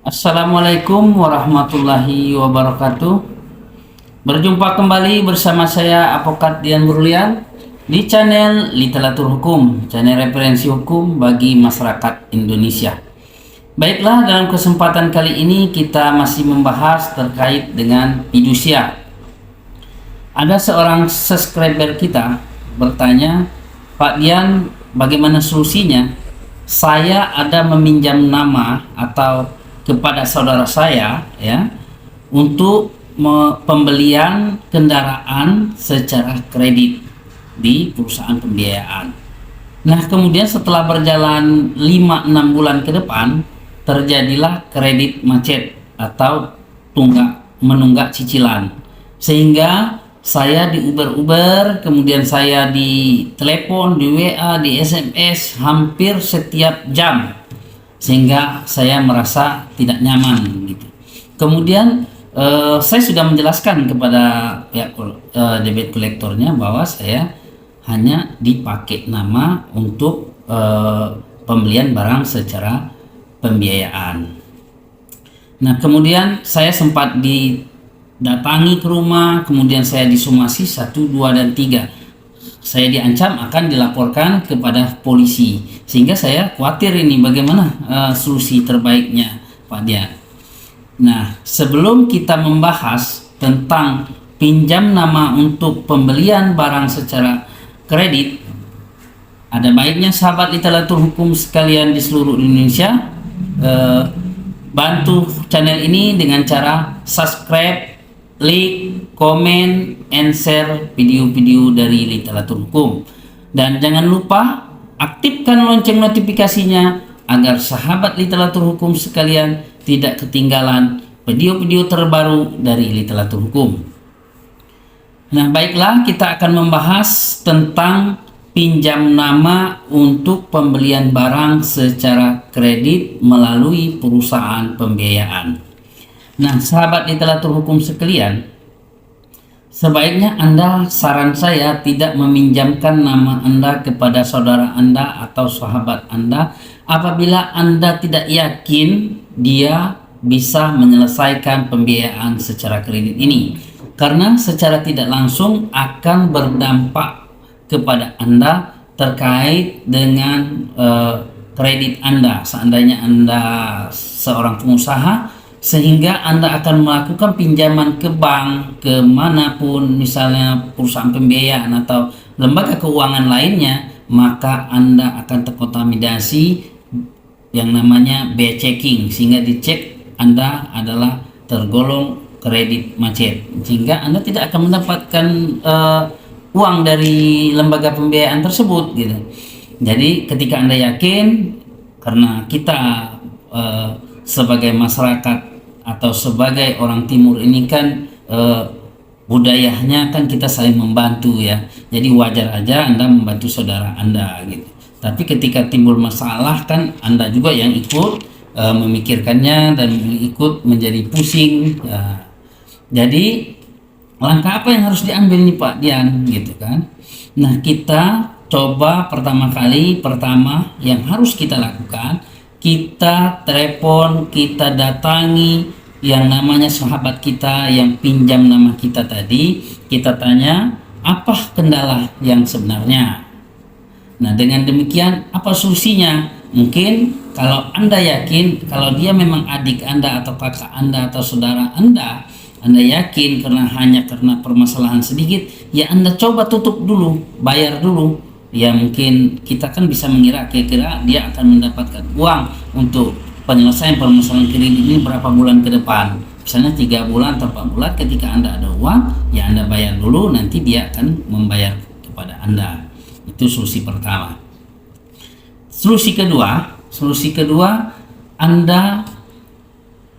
Assalamualaikum warahmatullahi wabarakatuh. Berjumpa kembali bersama saya Advokat Dian Brilian di channel Literatur Hukum, channel referensi hukum bagi masyarakat Indonesia. Baiklah, dalam kesempatan kali ini kita masih membahas terkait dengan fidusia. Ada seorang subscriber kita bertanya, Pak Dian, bagaimana solusinya? Saya ada meminjam nama atau kepada saudara saya ya untuk pembelian kendaraan secara kredit di perusahaan pembiayaan. Nah, kemudian setelah berjalan 5-6 bulan ke depan terjadilah kredit macet atau menunggak cicilan, sehingga saya di Uber, kemudian saya di telepon, di WA, di SMS hampir setiap jam, sehingga saya merasa tidak nyaman gitu. Kemudian saya sudah menjelaskan kepada pihak debit kolektornya bahwa saya hanya dipakai nama untuk pembelian barang secara pembiayaan. Nah, kemudian saya sempat didatangi ke rumah, kemudian saya disomasi 1, 2, dan 3. Saya diancam akan dilaporkan kepada polisi, sehingga saya khawatir ini bagaimana solusi terbaiknya, Pak Dian. Nah, sebelum kita membahas tentang pinjam nama untuk pembelian barang secara kredit, ada baiknya sahabat literatur hukum sekalian di seluruh Indonesia bantu channel ini dengan cara subscribe, like, komen, and share video-video dari literatur hukum. Dan jangan lupa aktifkan lonceng notifikasinya agar sahabat literatur hukum sekalian tidak ketinggalan video-video terbaru dari literatur hukum. Nah, baiklah, kita akan membahas tentang pinjam nama untuk pembelian barang secara kredit melalui perusahaan pembiayaan. Nah, sahabat literatur hukum sekalian, sebaiknya saran saya tidak meminjamkan nama Anda kepada saudara Anda atau sahabat Anda apabila Anda tidak yakin dia bisa menyelesaikan pembiayaan secara kredit ini, karena secara tidak langsung akan berdampak kepada Anda terkait dengan kredit Anda. Seandainya Anda seorang pengusaha, sehingga Anda akan melakukan pinjaman ke bank, ke manapun, misalnya perusahaan pembiayaan atau lembaga keuangan lainnya, maka Anda akan terkontaminasi yang namanya biaya checking, sehingga dicek Anda adalah tergolong kredit macet, sehingga Anda tidak akan mendapatkan uang dari lembaga pembiayaan tersebut gitu. Jadi ketika Anda yakin, karena kita sebagai masyarakat atau sebagai orang timur ini kan budayanya kan kita saling membantu ya, jadi wajar aja Anda membantu saudara Anda gitu. Tapi ketika timbul masalah kan Anda juga yang ikut memikirkannya dan ikut menjadi pusing. Jadi langkah apa yang harus diambil nih Pak Dian gitu kan. Nah, kita coba pertama yang harus kita lakukan, kita telepon, kita datangi yang namanya sahabat kita yang pinjam nama kita tadi, kita tanya apa kendala yang sebenarnya. Nah, dengan demikian apa solusinya? Mungkin kalau Anda yakin kalau dia memang adik Anda atau kakak Anda atau saudara Anda yakin hanya karena permasalahan sedikit, ya Anda coba tutup dulu, bayar dulu. Ya mungkin kita kan bisa mengira kira-kira dia akan mendapatkan uang untuk penyelesaian permasalahan kredit ini berapa bulan ke depan. Misalnya 3 bulan atau 4 bulan, ketika Anda ada uang, ya Anda bayar dulu, nanti dia akan membayar kepada Anda. Itu solusi pertama. Solusi kedua, Anda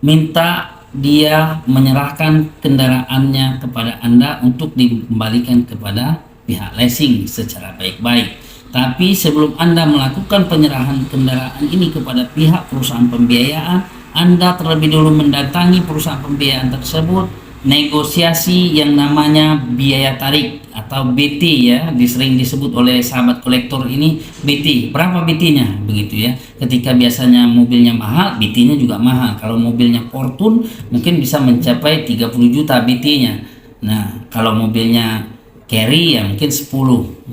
minta dia menyerahkan kendaraannya kepada Anda untuk dikembalikan kepada pihak leasing secara baik-baik. Tapi sebelum Anda melakukan penyerahan kendaraan ini kepada pihak perusahaan pembiayaan, Anda terlebih dulu mendatangi perusahaan pembiayaan tersebut negosiasi yang namanya biaya tarik atau BT ya, sering disebut oleh sahabat kolektor ini BT. Berapa BT-nya begitu ya. Ketika biasanya mobilnya mahal, BT-nya juga mahal. Kalau mobilnya Fortune mungkin bisa mencapai 30 juta BT-nya. Nah, kalau mobilnya Carry ya mungkin 10.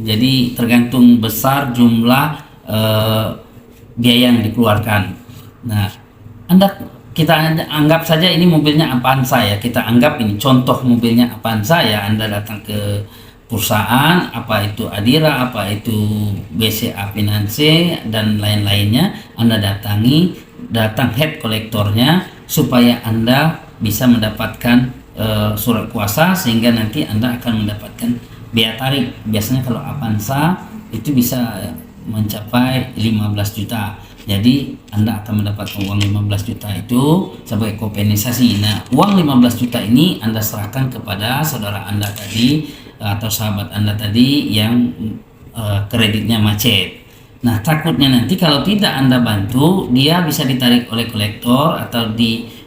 Jadi tergantung besar jumlah biaya yang dikeluarkan. Nah, kita anggap saja ini mobilnya Avanza ya. Kita anggap ini contoh mobilnya Avanza ya. Anda datang ke perusahaan, apa itu Adira, apa itu BCA Finance dan lain-lainnya. Anda datang head kolektornya supaya Anda bisa mendapatkan surat kuasa, sehingga nanti Anda akan mendapatkan biaya tarik. Biasanya kalau Avanza itu bisa mencapai 15 juta. Jadi Anda akan mendapatkan uang 15 juta itu sebagai kompensasi. Nah, uang 15 juta ini Anda serahkan kepada saudara Anda tadi atau sahabat Anda tadi yang kreditnya macet. Nah, takutnya nanti kalau tidak Anda bantu, dia bisa ditarik oleh kolektor atau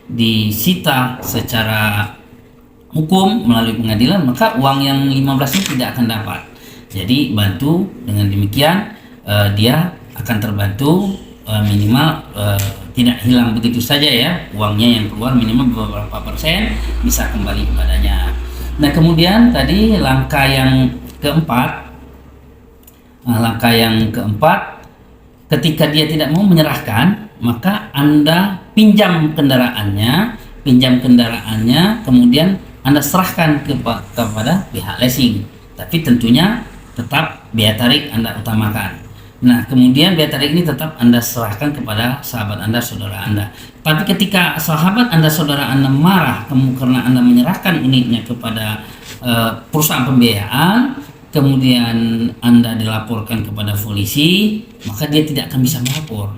disita secara hukum melalui pengadilan, maka uang yang 15 itu tidak akan dapat. Jadi bantu, dengan demikian dia akan terbantu, minimal tidak hilang begitu saja ya, uangnya yang keluar minimal beberapa persen bisa kembali kepadanya. Nah, kemudian tadi langkah yang keempat, ketika dia tidak mau menyerahkan, maka Anda pinjam kendaraannya, kemudian Anda serahkan kepada pihak leasing, tapi tentunya tetap biaya tarik Anda utamakan. Nah, kemudian biaya tarik ini tetap Anda serahkan kepada sahabat Anda, saudara Anda. Tapi ketika sahabat Anda, saudara Anda marah karena Anda menyerahkan unitnya kepada perusahaan pembiayaan, kemudian Anda dilaporkan kepada polisi, maka dia tidak akan bisa melapor.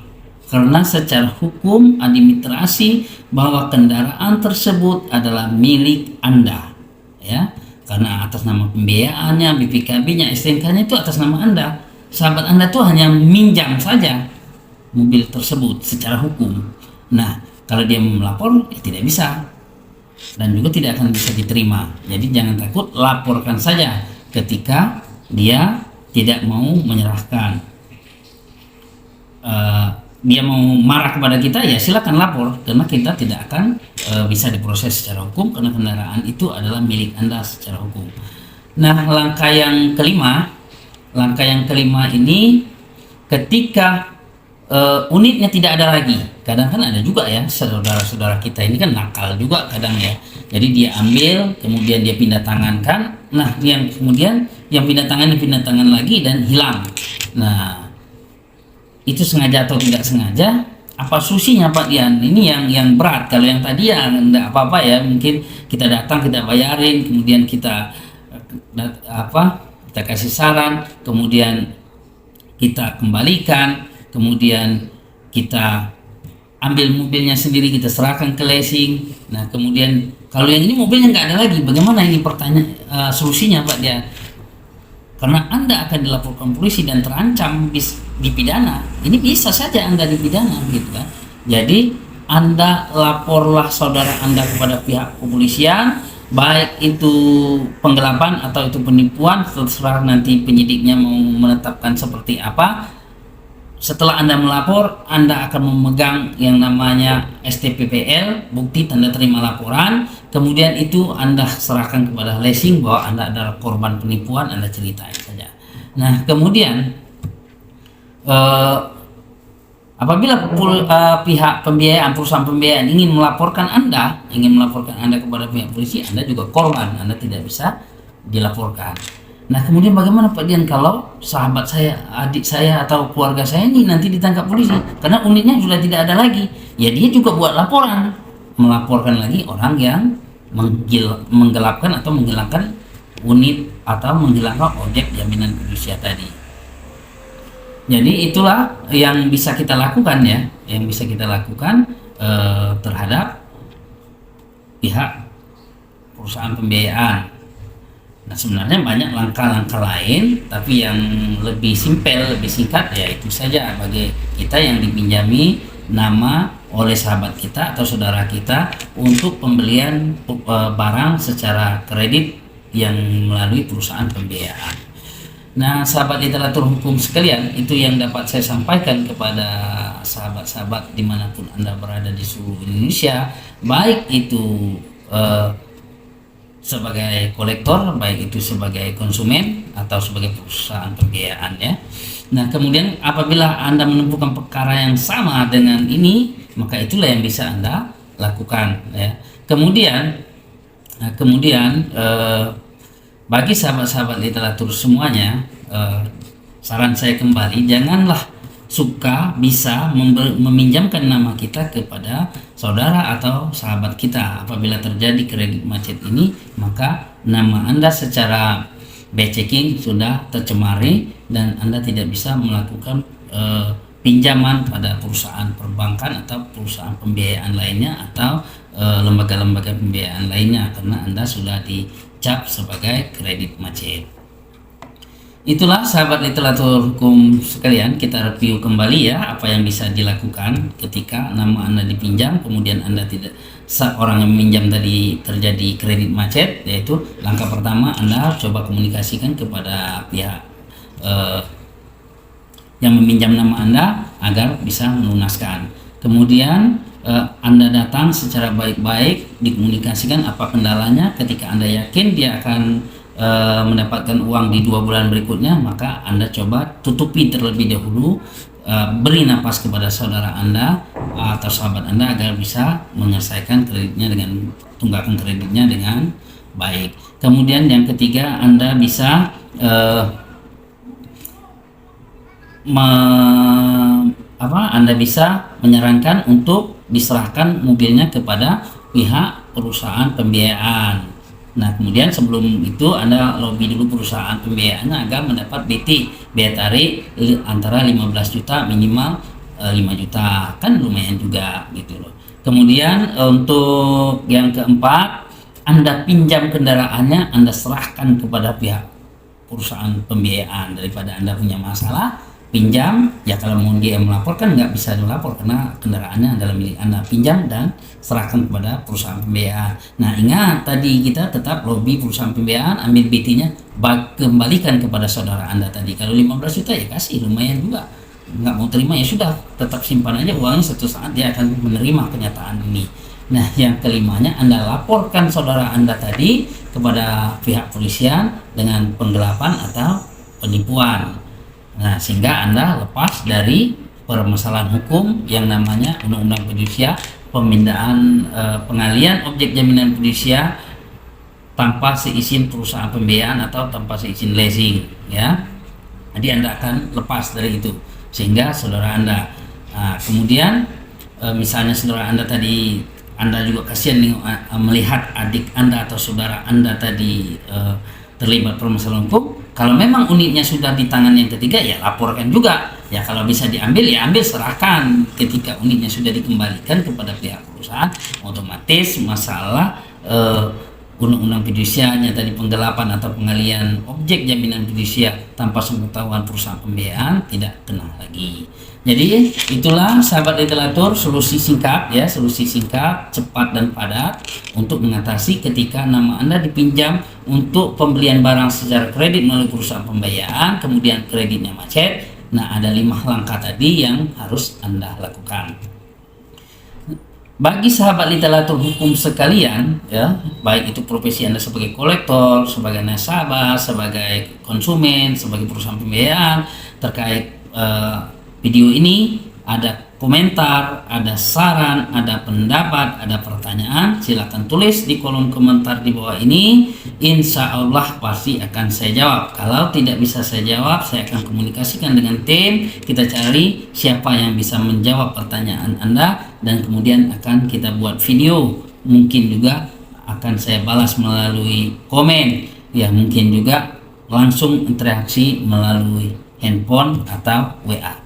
Karena secara hukum administrasi bahwa kendaraan tersebut adalah milik Anda, ya. Karena atas nama pembiayaannya, BPKB-nya, STNK-nya itu atas nama Anda. Sahabat Anda tuh hanya minjam saja mobil tersebut secara hukum. Nah, kalau dia melapor tidak bisa dan juga tidak akan bisa diterima. Jadi jangan takut, laporkan saja ketika dia tidak mau menyerahkan. Dia mau marah kepada kita, ya silakan lapor, karena kita tidak akan bisa diproses secara hukum karena kendaraan itu adalah milik Anda secara hukum. Nah, langkah yang kelima ini ketika unitnya tidak ada lagi. Kadang kan ada juga ya saudara-saudara kita ini kan nakal juga kadang ya. Jadi dia ambil, kemudian dia pindah tangankan. Nah, kemudian yang pindah tangan lagi dan hilang. Nah, itu sengaja atau tidak sengaja, apa solusinya Pak Dian? Ini yang berat. Kalau yang tadi ya enggak apa-apa ya, mungkin kita datang, kita bayarin, kemudian kita kasih saran, kemudian kita kembalikan, kemudian kita ambil mobilnya sendiri, kita serahkan ke leasing. Nah, kemudian kalau yang ini mobilnya nggak ada lagi, bagaimana ini solusinya Pak Dian? Karena Anda akan dilaporkan polisi dan terancam dipidana. Ini bisa saja Anda dipidana gitu kan. Jadi Anda laporlah saudara Anda kepada pihak kepolisian, baik itu penggelapan atau itu penipuan, terserah nanti penyidiknya mau menetapkan seperti apa. Setelah Anda melapor, Anda akan memegang yang namanya STPPL, bukti tanda terima laporan. Kemudian itu Anda serahkan kepada leasing bahwa Anda adalah korban penipuan, Anda ceritain saja. Nah, kemudian apabila pihak pembiayaan, perusahaan pembiayaan ingin melaporkan Anda kepada pihak polisi, Anda juga korban, Anda tidak bisa dilaporkan. Nah, kemudian bagaimana Pak Dian kalau sahabat saya, adik saya atau keluarga saya ini nanti ditangkap polisi karena unitnya sudah tidak ada lagi? Ya dia juga buat laporan, melaporkan lagi orang yang menggelapkan atau menghilangkan unit atau menghilangkan objek jaminan fidusia tadi. Jadi itulah yang bisa kita lakukan ya, terhadap pihak perusahaan pembiayaan. Nah, sebenarnya banyak langkah-langkah lain, tapi yang lebih simpel, lebih singkat ya itu saja bagi kita yang dipinjami nama oleh sahabat kita atau saudara kita untuk pembelian barang secara kredit yang melalui perusahaan pembiayaan. Nah, sahabat literatur hukum sekalian, itu yang dapat saya sampaikan kepada sahabat-sahabat dimanapun Anda berada di seluruh Indonesia, baik itu sebagai kolektor, baik itu sebagai konsumen atau sebagai perusahaan pembiayaan ya. Nah, kemudian apabila Anda menemukan perkara yang sama dengan ini, maka itulah yang bisa Anda lakukan ya. Kemudian bagi sahabat-sahabat literatur semuanya, saran saya kembali, janganlah suka bisa meminjamkan nama kita kepada saudara atau sahabat kita. Apabila terjadi kredit macet ini, maka nama Anda secara backing sudah tercemari dan Anda tidak bisa melakukan pinjaman pada perusahaan perbankan atau perusahaan pembiayaan lainnya atau lembaga-lembaga pembiayaan lainnya, karena Anda sudah dicap sebagai kredit macet. Itulah sahabat literatur hukum sekalian, kita review kembali ya apa yang bisa dilakukan ketika nama Anda dipinjam kemudian Anda tidak, orang yang meminjam tadi terjadi kredit macet. Yaitu langkah pertama, Anda coba komunikasikan kepada pihak yang meminjam nama Anda agar bisa melunaskan. Kemudian Anda datang secara baik-baik, dikomunikasikan apa kendalanya. Ketika Anda yakin dia akan mendapatkan uang di 2 bulan berikutnya, maka Anda coba tutupi terlebih dahulu, beri napas kepada saudara Anda atau sahabat Anda agar bisa menyelesaikan kreditnya dengan tunggakan kreditnya dengan baik. Kemudian yang ketiga, Anda bisa Anda bisa menyarankan untuk diserahkan mobilnya kepada pihak perusahaan pembiayaan. Nah, kemudian sebelum itu Anda lobby dulu perusahaan pembiayaannya agar mendapat BT, biaya tarik antara 15 juta minimal 5 juta, kan lumayan juga gitu loh. Kemudian untuk yang keempat, Anda pinjam kendaraannya, Anda serahkan kepada pihak perusahaan pembiayaan. Daripada Anda punya masalah, pinjam ya, kalau mau dia melaporkan nggak bisa dilapor karena kendaraannya adalah milik Anda. Pinjam dan serahkan kepada perusahaan pembiayaan. Nah, ingat tadi kita tetap lobby perusahaan pembiayaan, ambil BT-nya, kembalikan kepada saudara Anda tadi. Kalau 15 juta ya kasih, lumayan juga. Nggak mau terima ya sudah, tetap simpan aja uangnya, suatu saat dia akan menerima kenyataan ini. Nah, yang kelimanya, Anda laporkan saudara Anda tadi kepada pihak polisian dengan penggelapan atau penipuan. Nah, sehingga Anda lepas dari permasalahan hukum yang namanya Undang-Undang Fidusia, pemindahan pengalian objek jaminan fidusia tanpa seizin perusahaan pembiayaan atau tanpa seizin leasing ya. Jadi Anda akan lepas dari itu sehingga saudara Anda. Nah, kemudian misalnya saudara Anda tadi, Anda juga kasihan melihat adik Anda atau saudara Anda tadi terlibat permasalahan hukum. Kalau memang unitnya sudah di tangan yang ketiga, ya laporkan juga. Ya kalau bisa diambil, ya ambil, serahkan. Ketika unitnya sudah dikembalikan kepada pihak perusahaan, otomatis masalah undang-undang fidusianya tadi, penggelapan atau pengalian objek jaminan fidusia tanpa sepengetahuan perusahaan pembiayaan, tidak kena lagi. Jadi itulah sahabat literatur solusi singkat ya, solusi singkat, cepat dan padat untuk mengatasi ketika nama Anda dipinjam untuk pembelian barang secara kredit melalui perusahaan pembiayaan, kemudian kreditnya macet. Nah, ada 5 langkah tadi yang harus Anda lakukan. Bagi sahabat literatur hukum sekalian ya, baik itu profesi Anda sebagai kolektor, sebagai nasabah, sebagai konsumen, sebagai perusahaan pembiayaan, terkait video ini ada komentar, ada saran, ada pendapat, ada pertanyaan, silakan tulis di kolom komentar di bawah ini. Insya Allah pasti akan saya jawab. Kalau tidak bisa saya jawab, saya akan komunikasikan dengan tim, kita cari siapa yang bisa menjawab pertanyaan Anda, dan kemudian akan kita buat video. Mungkin juga akan saya balas melalui komen, ya mungkin juga langsung interaksi melalui handphone atau WA.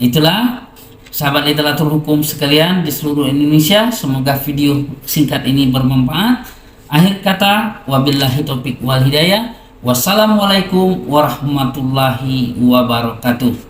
Itulah sahabat literatur hukum sekalian di seluruh Indonesia, semoga video singkat ini bermanfaat. Akhir kata, wabillahi taufiq wal hidayah. Wassalamualaikum warahmatullahi wabarakatuh.